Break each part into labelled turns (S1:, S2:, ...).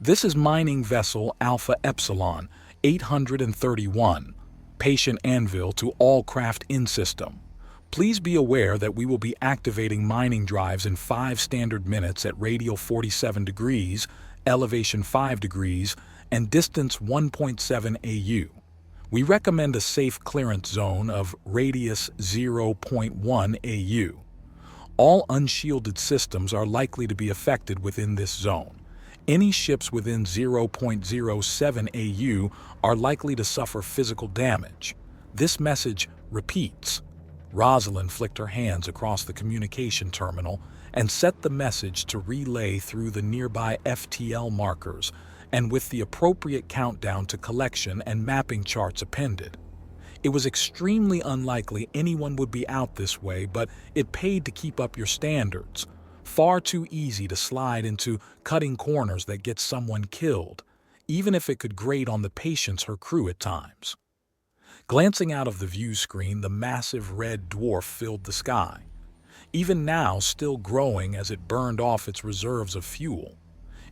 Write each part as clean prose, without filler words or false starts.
S1: This is mining vessel Alpha Epsilon 831, patient anvil to all craft in system. Please be aware that we will be activating mining drives in 5 standard minutes at radial 47 degrees, elevation 5 degrees, and distance 1.7 AU. We recommend a safe clearance zone of radius 0.1 AU. All unshielded systems are likely to be affected within this zone. Any ships within 0.07 AU are likely to suffer physical damage. This message repeats. Rosalind flicked her hands across the communication terminal and set the message to relay through the nearby FTL markers, and with the appropriate countdown to collection and mapping charts appended. It was extremely unlikely anyone would be out this way, but it paid to keep up your standards. Far too easy to slide into cutting corners that get someone killed, even if it could grate on the patience her crew at times. Glancing out of the view screen, the massive red dwarf filled the sky, even now still growing as it burned off its reserves of fuel.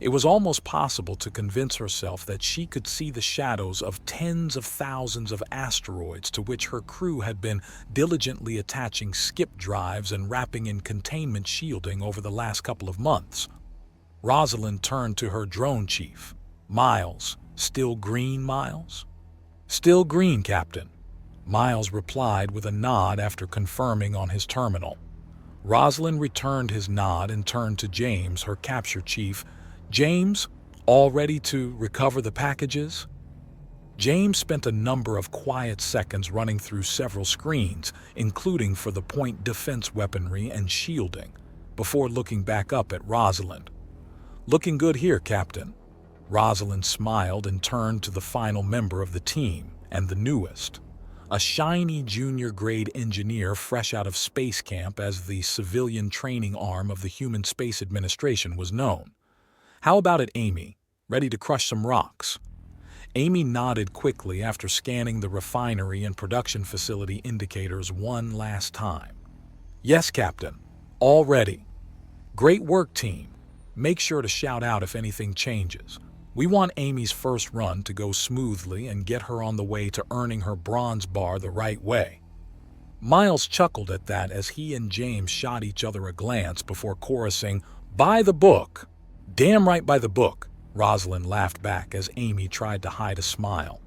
S1: It was almost possible to convince herself that she could see the shadows of tens of thousands of asteroids to which her crew had been diligently attaching skip drives and wrapping in containment shielding over the last couple of months. Rosalind turned to her drone chief. "Miles, still green, Miles?" "Still green, Captain." Miles replied with a nod after confirming on his terminal. Rosalind returned his nod and turned to James, her capture chief. "James, all ready to recover the packages?" James spent a number of quiet seconds running through several screens, including for the point defense weaponry and shielding, before looking back up at Rosalind. "Looking good here, Captain." Rosalind smiled and turned to the final member of the team, and the newest. A shiny junior-grade engineer fresh out of space camp, as the civilian training arm of the Human Space Administration was known. "How about it, Amy? Ready to crush some rocks?" Amy nodded quickly after scanning the refinery and production facility indicators one last time. "Yes, Captain. All ready." "Great work, team. Make sure to shout out if anything changes. We want Amy's first run to go smoothly and get her on the way to earning her bronze bar the right way." Miles chuckled at that as he and James shot each other a glance before chorusing, "By the book." "Damn right by the book," Rosalind laughed back as Amy tried to hide a smile.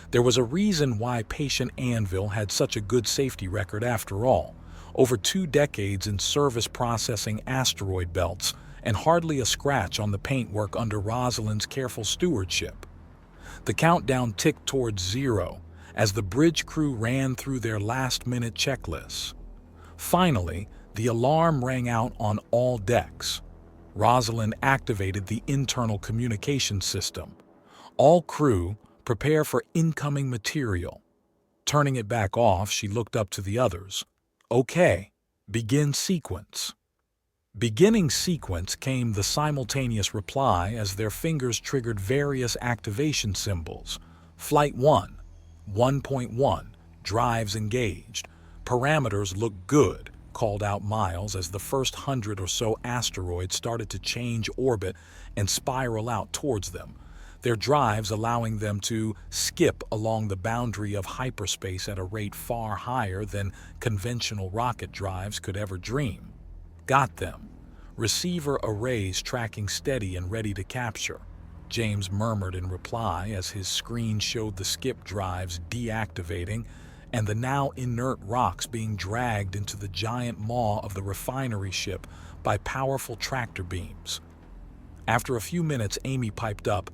S1: There was a reason why Patient Anvil had such a good safety record after all. Over 2 decades in service processing asteroid belts, and hardly a scratch on the paintwork under Rosalind's careful stewardship. The countdown ticked towards 0 as the bridge crew ran through their last-minute checklists. Finally, the alarm rang out on all decks. Rosalind activated the internal communication system. "All crew, prepare for incoming material." Turning it back off, she looked up to the others. "Okay, begin sequence." Beginning sequence came the simultaneous reply as their fingers triggered various activation symbols. Flight 1, 1.1, drives engaged. "Parameters look good," called out Miles as the first 100 or so asteroids started to change orbit and spiral out towards them, their drives allowing them to skip along the boundary of hyperspace at a rate far higher than conventional rocket drives could ever dream. "Got them. Receiver arrays tracking steady and ready to capture," James murmured in reply as his screen showed the skip drives deactivating and the now inert rocks being dragged into the giant maw of the refinery ship by powerful tractor beams. After a few minutes, Amy piped up,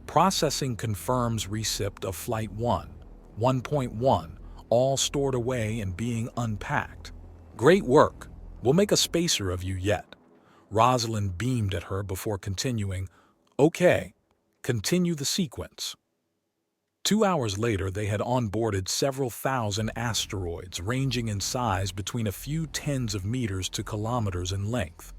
S1: "Processing confirms receipt of Flight 1, 1.1, all stored away and being unpacked. Great work. We'll make a spacer of you yet." Rosalind beamed at her before continuing, "Okay, continue the sequence." 2 hours later, they had onboarded several thousand asteroids, ranging in size between a few tens of meters to kilometers in length.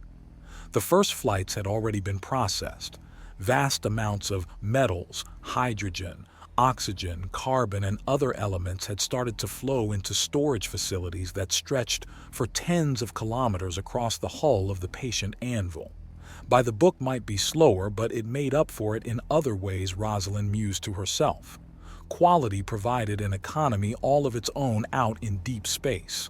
S1: The first flights had already been processed. Vast amounts of metals, hydrogen, oxygen, carbon, and other elements had started to flow into storage facilities that stretched for tens of kilometers across the hull of the Patient Anvil. By the book might be slower, but it made up for it in other ways, Rosalind mused to herself. Quality provided an economy all of its own out in deep space.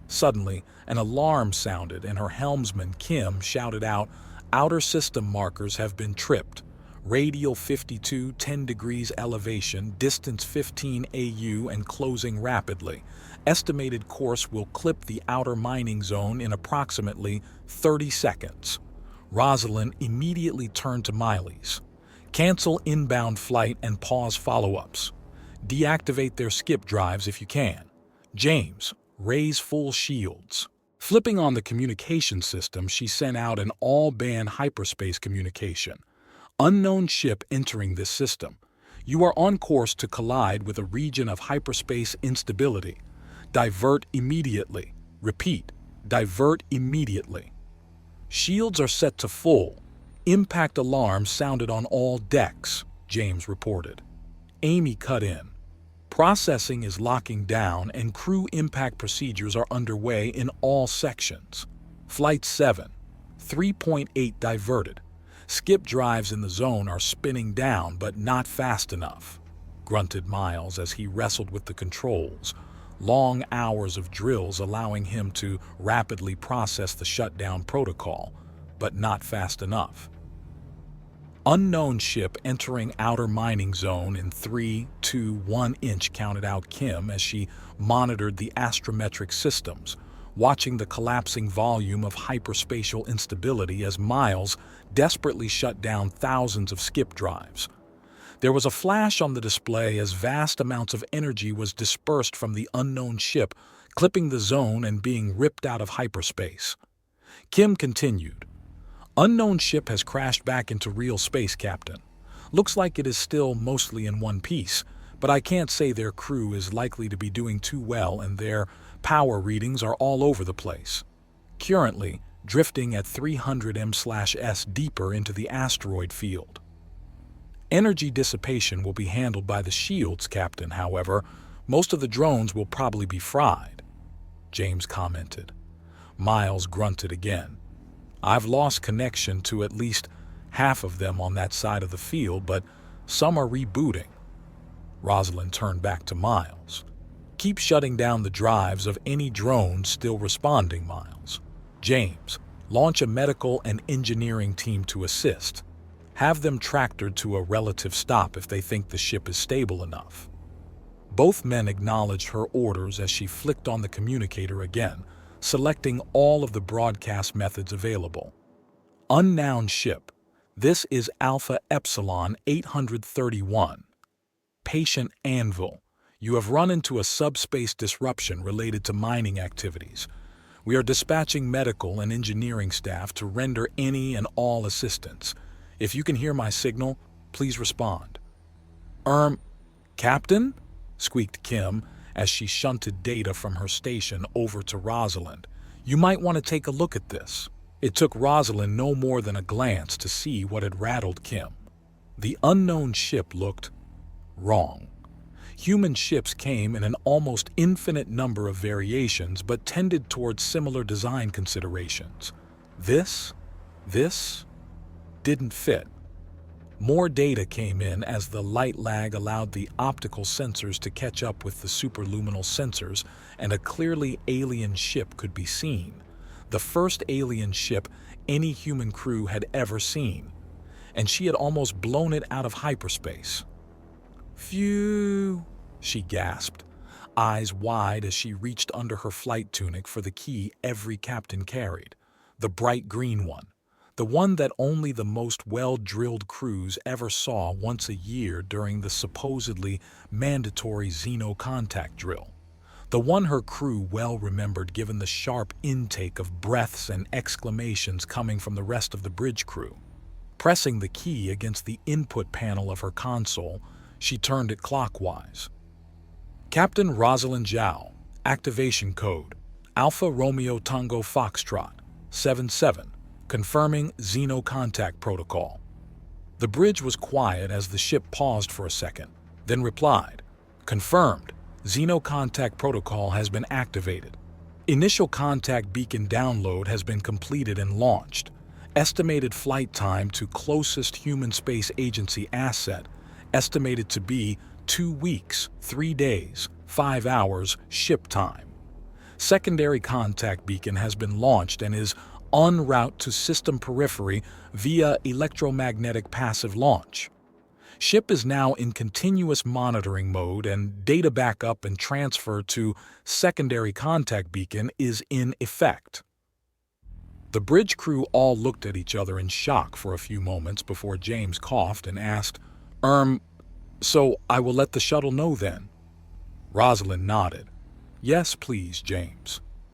S1: Suddenly, an alarm sounded and her helmsman, Kim, shouted out, "Outer system markers have been tripped. Radial 52, 10 degrees elevation, distance 15 AU and closing rapidly. Estimated course will clip the outer mining zone in approximately 30 seconds. Rosalind immediately turned to Miley's. Cancel inbound flight and pause follow-ups. Deactivate their skip drives if you can. James, raise full shields. Flipping on the communication system, she sent out an all-band hyperspace communication. Unknown ship entering this system. You are on course to collide with a region of hyperspace instability. Divert immediately. Repeat, divert immediately. Shields are set to full. Impact alarms sounded on all decks, James reported. Amy cut in. Processing is locking down and crew impact procedures are underway in all sections. Flight 7, 3.8 diverted. Skip drives in the zone are spinning down, but not fast enough, grunted Miles as he wrestled with the controls. Long hours of drills allowing him to rapidly process the shutdown protocol, but not fast enough. Unknown ship entering outer mining zone in 3, 2, 1 inch, counted out Kim as she monitored the astrometric systems, watching the collapsing volume of hyperspatial instability as Miles desperately shut down thousands of skip drives. There was a flash on the display as vast amounts of energy was dispersed from the unknown ship, clipping the zone and being ripped out of hyperspace. Kim continued. Unknown ship has crashed back into real space, Captain. Looks like it is still mostly in one piece, but I can't say their crew is likely to be doing too well and their power readings are all over the place. Currently, drifting at 300 m/s deeper into the asteroid field. Energy dissipation will be handled by the shields, Captain. However, most of the drones will probably be fried, James commented. Miles grunted again. I've lost connection to at least half of them on that side of the field, but some are rebooting. Rosalind turned back to Miles. Keep shutting down the drives of any drones still responding, Miles. James, launch a medical and engineering team to assist. Have them tractored to a relative stop if they think the ship is stable enough. Both men acknowledged her orders as she flicked on the communicator again, selecting all of the broadcast methods available. Unknown ship. This is Alpha Epsilon 831. Patient Anvil. You have run into a subspace disruption related to mining activities. We are dispatching medical and engineering staff to render any and all assistance. If you can hear my signal, please respond. Captain? Squeaked Kim as she shunted data from her station over to Rosalind. You might want to take a look at this. It took Rosalind no more than a glance to see what had rattled Kim. The unknown ship looked wrong. Human ships came in an almost infinite number of variations but tended towards similar design considerations. This didn't fit. More data came in as the light lag allowed the optical sensors to catch up with the superluminal sensors, and a clearly alien ship could be seen. The first alien ship any human crew had ever seen, and she had almost blown it out of hyperspace. Phew, she gasped, eyes wide as she reached under her flight tunic for the key every captain carried, the bright green one. The one that only the most well-drilled crews ever saw once a year during the supposedly mandatory Xeno contact drill. The one her crew well remembered given the sharp intake of breaths and exclamations coming from the rest of the bridge crew. Pressing the key against the input panel of her console, she turned it clockwise. Captain Rosalind Zhao, activation code, Alpha Romeo Tango Foxtrot, 77. Confirming Xeno contact protocol. The bridge was quiet as the ship paused for a second, then replied, Confirmed. Xeno contact protocol has been activated. Initial contact beacon download has been completed and launched. Estimated flight time to closest human space agency asset, estimated to be 2 weeks, 3 days, 5 hours ship time. Secondary contact beacon has been launched and is en route to system periphery via electromagnetic passive launch. Ship is now in continuous monitoring mode and data backup and transfer to secondary contact beacon is in effect. The bridge crew all looked at each other in shock for a few moments before James coughed and asked, So I will let the shuttle know then?" Rosalind nodded. "Yes, please, James."